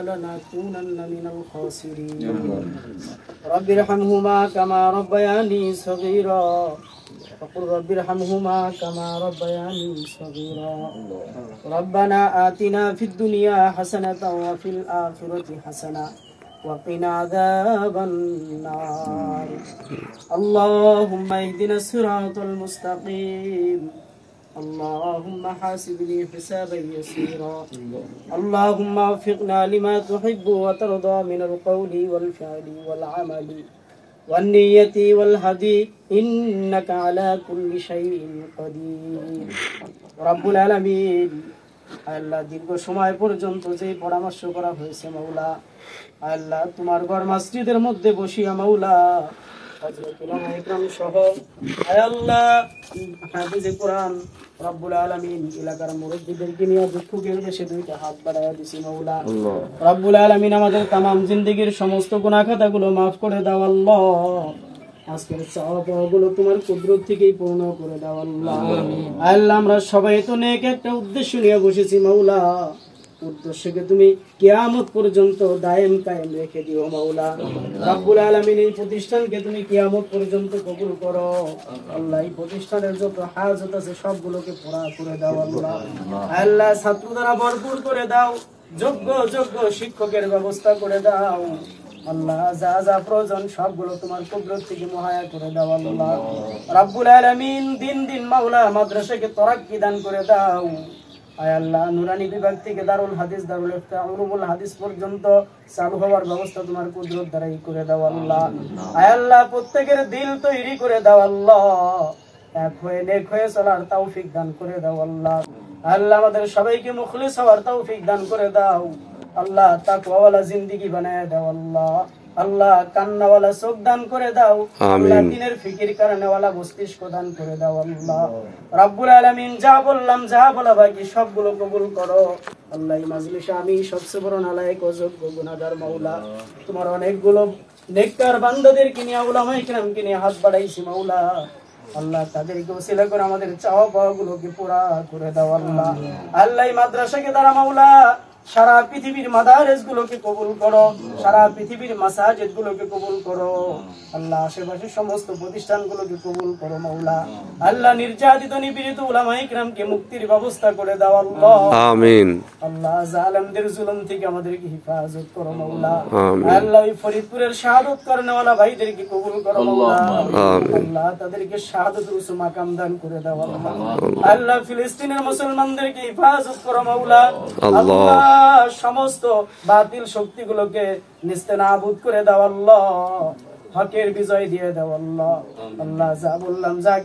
لنكونن من الخاسرين رب ارحمهما كما ربياني صغيرا وقل رب ارحمهما كما ربياني صغيرا ربنا آتنا في الدنيا حسنة وفي الآخرة حسنة وقنا عذاب النار اللهم اهدنا الصراط المستقيم اللهم حاسبني حسابا يسيرا اللهم وفقنا لما تحب وترضى من القول والفعل والعمل والنية والهدي إنك على كل شيء قدير رب العالمين আল্লাহ দীর্ঘ সময় পর্যন্ত যে পরামর্শ করা হয়েছে মাওলা আল্লাহ তোমার ঘর মসজিদের মধ্যে বসিয়া মাওলা হযরত উলামা ইকরাম সহ আল্লাহ হাফেজে কোরআন রব্বুল আলামিন এলাকার মুরব্বিদেরকে নিয়ে দুঃখের দেশে দুইটা হাত বাড়ায়া দিছি মাওলা রব্বুল আলামিন আমাদের तमाम জিন্দেগীর সমস্ত গুনাহ খাতাগুলো maaf করে দাও আল্লাহ আজকের চাওয়াগুলো তোমার কুদরত থেকেই পূর্ণ করে দাও আল্লাহ আল্লাহ আমরা সবাই তো নেক একটা উদ্দেশ্য নিয়ে বসেছি মাওলা উদ্দেশ্যকে তুমি কিয়ামত পর্যন্ত দায়েম কায়েম রেখে দিও মাওলা রব্বুল আলামিন এই প্রতিষ্ঠানকে তুমি কিয়ামত পর্যন্ত কবুল করো আল্লাহ এই প্রতিষ্ঠানের যত হাজত আছে সবগুলোকে পুরা করে দাও আল্লাহ আল্লাহ ছাত্র দ্বারা ভরপুর করে দাও যোগ্য শিক্ষকের ব্যবস্থা করে দাও আল্লাহ যা যা প্রয়োজন সবগুলো তোমার কুদরত থেকে মুহায়া করে দাও আল্লাহ রব্বুল আলামিন দিন দিন মাওলা মাদ্রাসাকে তরাক্কি দান করে দাও আয় আল্লাহ নুরানি বিভাগ থেকে দারুল হাদিস দারুল ইফতা উলুমুল হাদিস পর্যন্ত চালু হওয়ার ব্যবস্থা তোমার কুদরত দ্বারাই করে দাও আল্লাহ আয় আল্লাহ প্রত্যেকের দিল তৈরি করে দাও আল্লাহ এক হয়ে নেক হয়ে চলার তৌফিক দান করে দাও আল্লাহ আল্লাহ আমাদের সবাইকে মুখলিস হওয়ার তৌফিক দান করে দাও আল্লাহ তাকওয়াওয়ালা জিন্দেগি বানায় দাও আল্লাহ আল্লাহ কান্নাওয়ালা চোখ দান করে দাও আল্লাহ দিনের ফিকির কারণেওয়ালা মস্তিষ্ক দান করে দাও আল্লাহ রব্বুল আলামিন যা বললাম যা বলা বাকি সবগুলো কবুল করো আল্লাহ এই মাজলিসে আমি সবচেয়ে বড় নালায়েক ও যোগ্য গুনাহগার মাওলা তোমার অনেকগুলো নেককার বান্দাদেরকে নিয়ে উলামা ইকরামকে নিয়ে হাত বাড়াইছি মাওলা আল্লাহ তাদেরকে ওসিলা করে আমাদের চাওয়া পাওয়াগুলোকে পুরা করে দাও আল্লাহ আল্লাহ এই মাদ্রাসাকে দ্বারা মাওলা সারা পৃথিবীর মাদারিসগুলোকে কবুল করো সারা পৃথিবীর মাসাজিদগুলোকে কবুল করো আল্লাহ আশেপাশের সমস্ত প্রতিষ্ঠানগুলোকে কবুল করো মাওলা আল্লাহ নির্যাতিত নিপীড়িত উলামা ইকরামকে মুক্তির ব্যবস্থা করে দাও আল্লাহ আমিন আল্লাহ জালেমদের জুলুম থেকে আমাদেরকে হেফাজত করো মাওলা আল্লাহ এই ফরিদপুরের শাহাদাত করনেওয়ালা ভাইদেরকে কবুল করো মাওলা আল্লাহ তাদেরকে শাহাদাতের উচ্চ মাকাম দান করে দাও আল্লাহ আল্লাহ ফিলিস্তিনের মুসলমানদেরকে হেফাজত করো মাওলা আল্লাহ সমস্ত বাতিল শক্তিগুলোকে নিস্তেনাবুদ করে দাও আল্লাহ হকের বিজয় দিয়ে দাও আল্লাহ আল্লাহ যা বললাম যা